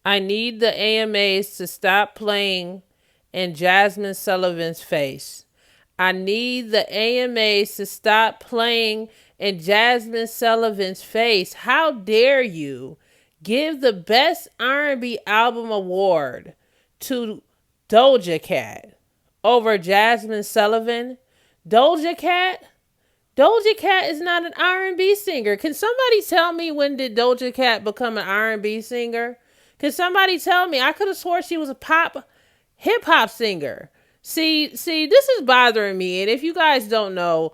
I need the AMAs to stop playing in Jasmine Sullivan's face. I need the AMAs to stop playing in Jasmine Sullivan's face. How dare you give the best R&B album award to Doja Cat over Jasmine Sullivan? Doja Cat? Doja Cat is not an R&B singer. Can somebody tell me, when did Doja Cat become an R&B singer? Can somebody tell me? I could have swore she was a pop hip hop singer. See, this is bothering me. And if you guys don't know,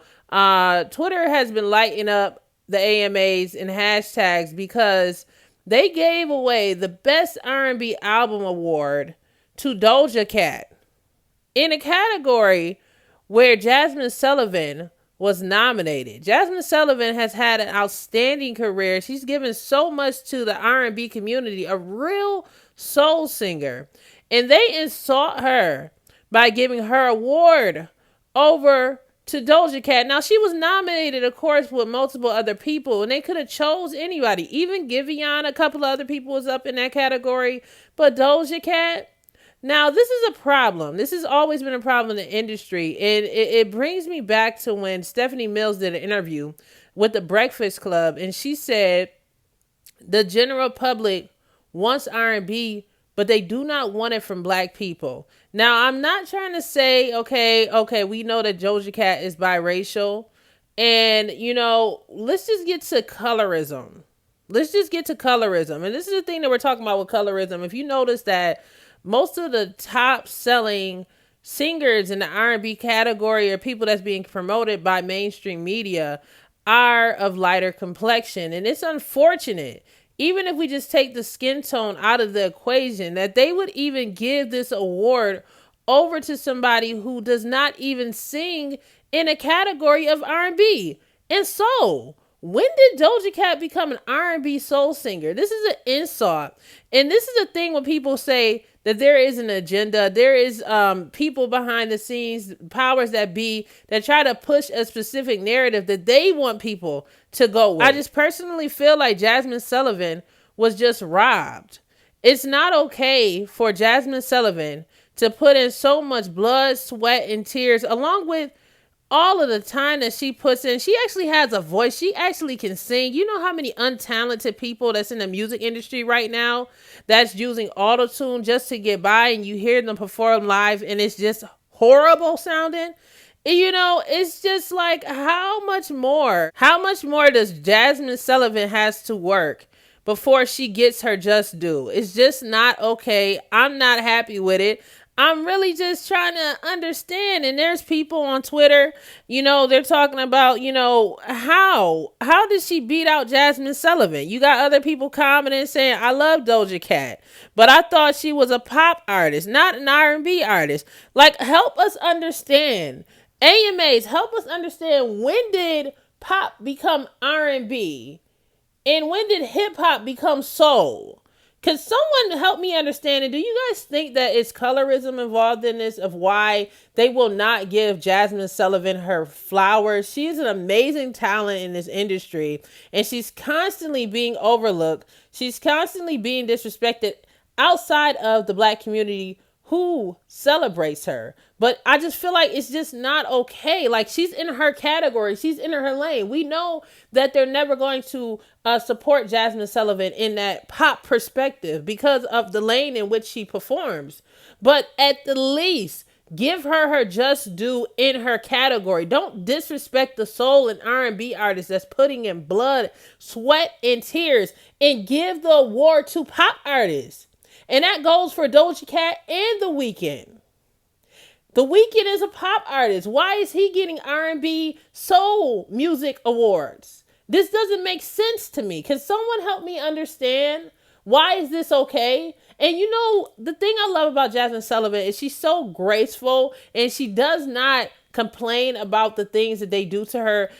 Twitter has been lighting up the AMAs and hashtags because they gave away the best R&B album award to Doja Cat in a category where Jasmine Sullivan was nominated. Jasmine Sullivan has had an outstanding career. She's given so much to the R&B community, a real soul singer. And they insult her by giving her award over to Doja Cat. Now, she was nominated, of course, with multiple other people, and they could have chose anybody. Even Giveon, a couple of other people was up in that category. But Doja Cat, now, this is a problem. This has always been a problem in the industry. And it brings me back to when Stephanie Mills did an interview with the Breakfast Club. And she said the general public wants R&B, but they do not want it from black people. Now, I'm not trying to say, okay, we know that Doja Cat is biracial. And, let's just get to colorism. And this is the thing that we're talking about with colorism. If you notice that most of the top selling singers in the R&B category are people that's being promoted by mainstream media are of lighter complexion. And it's unfortunate, even if we just take the skin tone out of the equation, that they would even give this award over to somebody who does not even sing in a category of R&B and soul. When did Doja Cat become an R&B soul singer? This is an insult. And this is the thing when people say that there is an agenda. There is people behind the scenes, powers that be, that try to push a specific narrative that they want people to go with. I just personally feel like Jasmine Sullivan was just robbed. It's not okay for Jasmine Sullivan to put in so much blood, sweat, and tears, along with all of the time that she puts in. She actually has a voice. She actually can sing. You know how many untalented people that's in the music industry right now that's using autotune just to get by, and you hear them perform live and it's just horrible sounding? It's just like, how much more does Jasmine Sullivan has to work before she gets her just due? It's just not okay. I'm not happy with it. I'm really just trying to understand. And there's people on Twitter, they're talking about, how did she beat out Jasmine Sullivan? You got other people commenting saying, I love Doja Cat, but I thought she was a pop artist, not an R&B artist. Like, help us understand. AMAs, help us understand, when did pop become R&B? And when did hip hop become soul? Can someone help me understand it? Do you guys think that it's colorism involved in this, of why they will not give Jasmine Sullivan her flowers? She's an amazing talent in this industry, and she's constantly being overlooked. She's constantly being disrespected outside of the black community who celebrates her. But I just feel like it's just not okay. Like, she's in her category. She's in her lane. We know that they're never going to support Jasmine Sullivan in that pop perspective because of the lane in which she performs. But at the least, give her just due in her category. Don't disrespect the soul and R&B artist that's putting in blood, sweat, and tears, and give the award to pop artists. And that goes for Doja Cat and The Weeknd. The Weeknd is a pop artist. Why is he getting R&B soul music awards? This doesn't make sense to me. Can someone help me understand? Why is this okay? And the thing I love about Jasmine Sullivan is she's so graceful, and she does not complain about the things that they do to her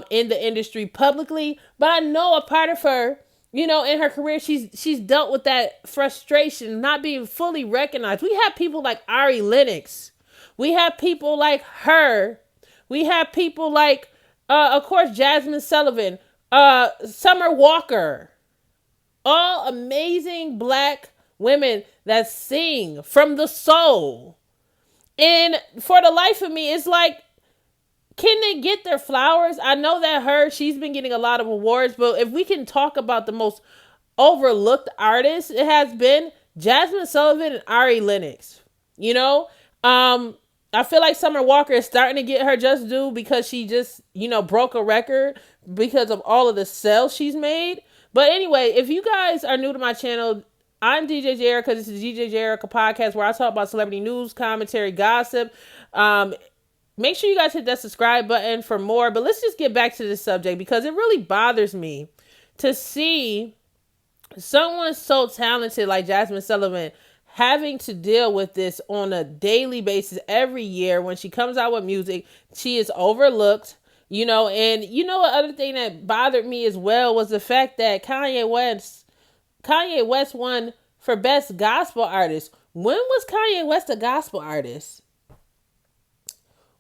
in the industry publicly. But I know a part of her, in her career, she's dealt with that frustration, not being fully recognized. We have people like Ari Lennox. We have people like her. We have people like, of course, Jasmine Sullivan, Summer Walker. All amazing black women that sing from the soul. And for the life of me, it's like, can they get their flowers? I know that she's been getting a lot of awards, but if we can talk about the most overlooked artists, it has been Jasmine Sullivan and Ari Lennox. You know, I feel like Summer Walker is starting to get her just due because she just, broke a record because of all of the sales she's made. But anyway, if you guys are new to my channel, I'm DJ J Erica. This is DJ J Erica podcast where I talk about celebrity news, commentary, gossip. Make sure you guys hit that subscribe button for more. But let's just get back to this subject because it really bothers me to see someone so talented like Jazmine Sullivan having to deal with this on a daily basis every year. When she comes out with music, she is overlooked, and what other thing that bothered me as well was the fact that Kanye West won for best gospel artist. When was Kanye West a gospel artist?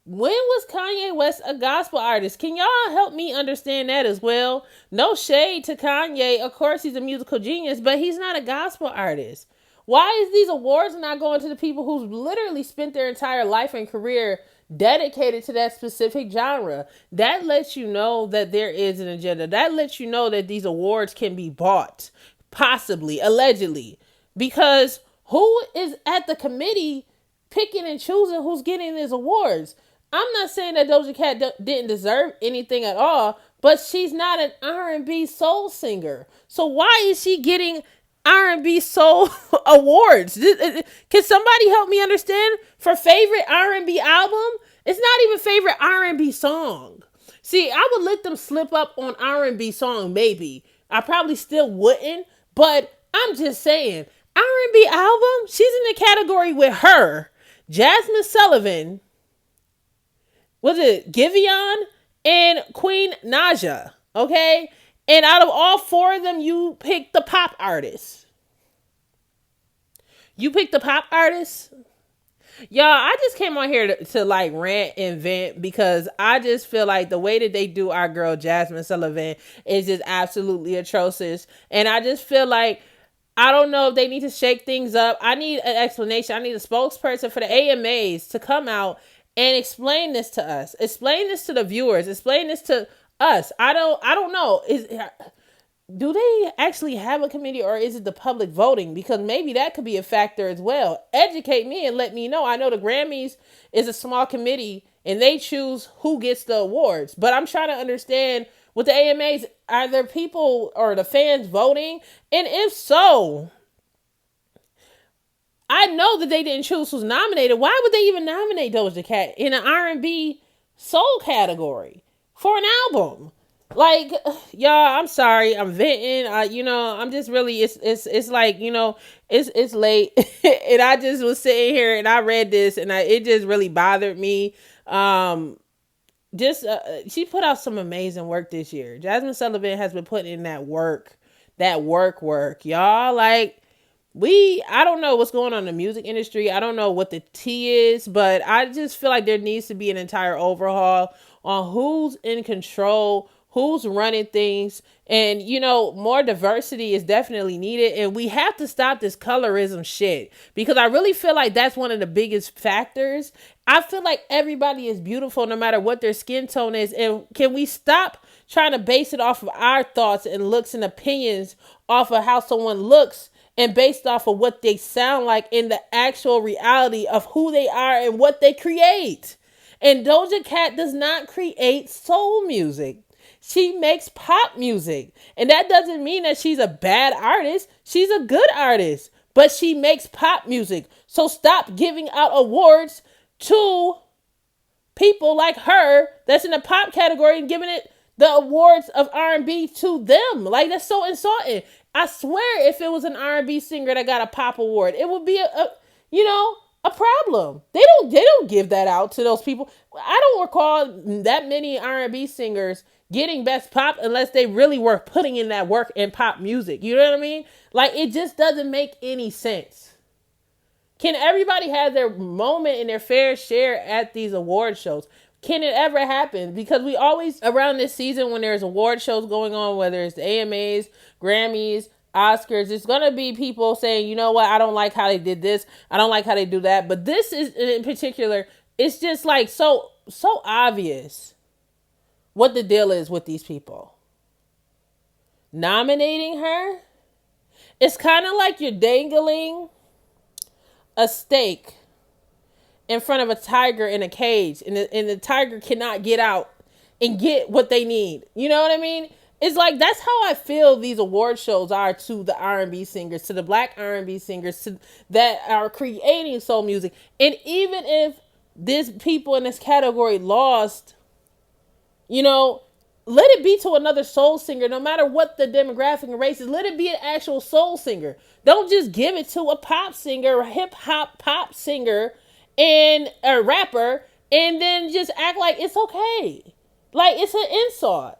When was Kanye West a gospel artist? Can y'all help me understand that as well? No shade to Kanye. Of course, he's a musical genius, but he's not a gospel artist. Why is these awards not going to the people who've literally spent their entire life and career dedicated to that specific genre? That lets you know that there is an agenda. That lets you know that these awards can be bought, possibly, allegedly. Because who is at the committee picking and choosing who's getting these awards? I'm not saying that Doja Cat didn't deserve anything at all, but she's not an R&B soul singer. So why is she getting R&B soul awards? Can somebody help me understand? For favorite R&B album? It's not even favorite R&B song. See, I would let them slip up on R&B song, maybe. I probably still wouldn't, but I'm just saying, R&B album, she's in the category with her, Jasmine Sullivan, was it Giveon, and Queen Naja, okay? And out of all four of them, you picked the pop artist. You picked the pop artist? Y'all, I just came on here to like rant and vent because I just feel like the way that they do our girl Jazmine Sullivan is just absolutely atrocious. And I just feel like, I don't know if they need to shake things up. I need an explanation. I need a spokesperson for the AMAs to come out and explain this to us. Explain this to the viewers. Explain this to us. I don't know. Do they actually have a committee or is it the public voting? Because maybe that could be a factor as well. Educate me and let me know. I know the Grammys is a small committee and they choose who gets the awards. But I'm trying to understand with the AMAs, are there people or the fans voting? And if so, I know that they didn't choose who's nominated. Why would they even nominate Doja Cat in an R&B soul category for an album? Like, y'all, I'm sorry, I'm venting. I'm just really, it's like, it's late, and I just was sitting here and I read this, and it just really bothered me. She put out some amazing work this year. Jazmine Sullivan has been putting in that work, y'all. Like, I don't know what's going on in the music industry. I don't know what the tea is, but I just feel like there needs to be an entire overhaul on who's in control, who's running things. And, more diversity is definitely needed. And we have to stop this colorism shit, because I really feel like that's one of the biggest factors. I feel like everybody is beautiful no matter what their skin tone is. And can we stop trying to base it off of our thoughts and looks and opinions off of how someone looks and based off of what they sound like in the actual reality of who they are and what they create? And Doja Cat does not create soul music. She makes pop music. And that doesn't mean that she's a bad artist. She's a good artist. But she makes pop music. So stop giving out awards to people like her that's in the pop category and giving it the awards of R&B to them. Like, that's so insulting. I swear if it was an R&B singer that got a pop award, it would be a problem. They don't give that out to those people. I don't recall that many R&B singers getting best pop unless they really were putting in that work in pop music. You know what I mean? Like, it just doesn't make any sense. Can everybody have their moment and their fair share at these award shows? Can it ever happen? Because we always, around this season when there's award shows going on, whether it's the AMAs, Grammys, Oscars. There's gonna be people saying, you know what, I don't like how they did this. I don't like how they do that. But this is in particular, it's just like so obvious what the deal is with these people. Nominating her, it's kind of like you're dangling a steak in front of a tiger in a cage, and the tiger cannot get out and get what they need. You know what I mean? It's like, that's how I feel these award shows are to the R&B singers, to the black R&B singers that are creating soul music. And even if these people in this category lost, you know, let it be to another soul singer, no matter what the demographic and race is. Let it be an actual soul singer. Don't just give it to a pop singer, a hip hop pop singer, and a rapper, and then just act like it's okay. Like, it's an insult.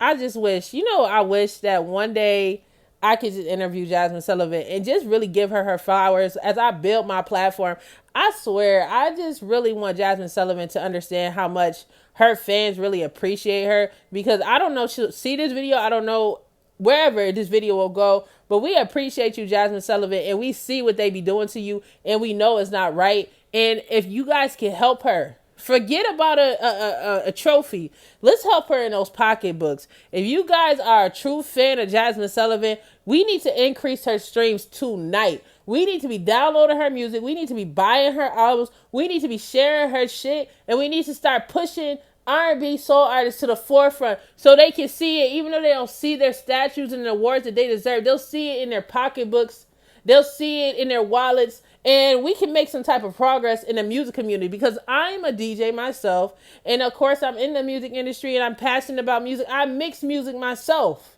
I just wish, I wish that one day I could just interview Jazmine Sullivan and just really give her flowers as I build my platform. I swear, I just really want Jazmine Sullivan to understand how much her fans really appreciate her, because I don't know if she'll see this video. I don't know wherever this video will go, but we appreciate you, Jazmine Sullivan, and we see what they be doing to you, and we know it's not right. And if you guys can help her, forget about a trophy. Let's help her in those pocketbooks. If you guys are a true fan of Jazmine Sullivan, we need to increase her streams tonight. We need to be downloading her music. We need to be buying her albums. We need to be sharing her shit. And we need to start pushing R&B soul artists to the forefront so they can see it. Even though they don't see their statues and the awards that they deserve, they'll see it in their pocketbooks. They'll see it in their wallets. And we can make some type of progress in the music community, because I'm a DJ myself. And of course, I'm in the music industry and I'm passionate about music. I mix music myself,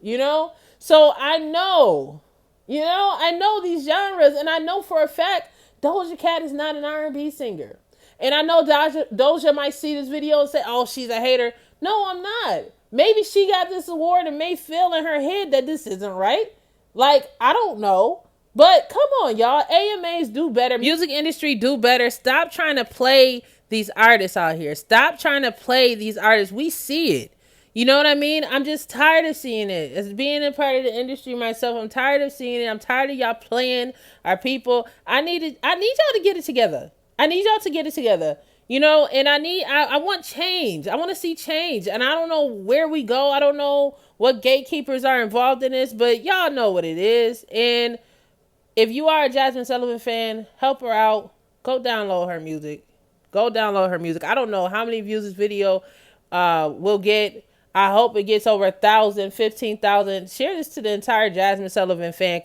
So I know these genres, and I know for a fact Doja Cat is not an R&B singer. And I know Doja might see this video and say, oh, she's a hater. No, I'm not. Maybe she got this award and may feel in her head that this isn't right. Like, I don't know. But come on, y'all. AMAs do better. Music industry do better. Stop trying to play these artists out here. Stop trying to play these artists. We see it. You know what I mean? I'm just tired of seeing it. As being a part of the industry myself, I'm tired of seeing it. I'm tired of y'all playing our people. I need y'all to get it together. And I want change. I want to see change. And I don't know where we go. I don't know what gatekeepers are involved in this, but y'all know what it is. And if you are a Jazmine Sullivan fan, help her out. Go download her music. I don't know how many views this video will get. I hope it gets over 1,000, 15,000. Share this to the entire Jazmine Sullivan fan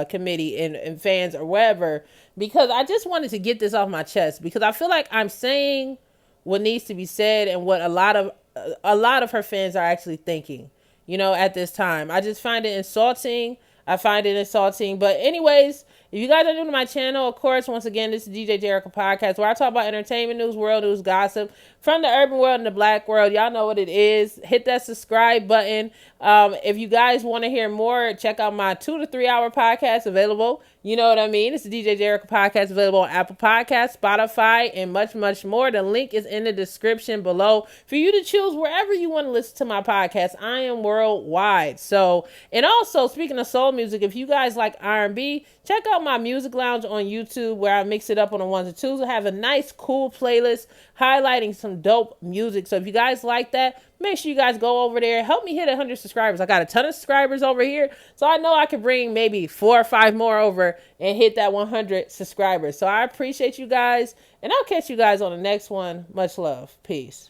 committee and fans or wherever, because I just wanted to get this off my chest, because I feel like I'm saying what needs to be said and what a lot of her fans are actually thinking, at this time. I just find it insulting. But anyways, if you guys are new to my channel, of course, once again, this is DJ Jericho Podcast, where I talk about entertainment news, world news, gossip from the urban world and the black world. Y'all know what it is. Hit that subscribe button. If you guys want to hear more, check out my 2 to 3 hour podcast available. You know what I mean? It's the DJ Jericho Podcast, available on Apple Podcasts, Spotify, and much, much more. The link is in the description below for you to choose wherever you want to listen to my podcast. I am worldwide. So, and also, speaking of soul music, if you guys like R&B, check out my music lounge on YouTube, where I mix it up on the ones and twos. I have a nice, cool playlist highlighting some dope music. So if you guys like that, make sure you guys go over there. Help me hit 100 subscribers. I got a ton of subscribers over here, so I know I can bring maybe 4 or 5 more over and hit that 100 subscribers. So I appreciate you guys, and I'll catch you guys on the next one. Much love. Peace.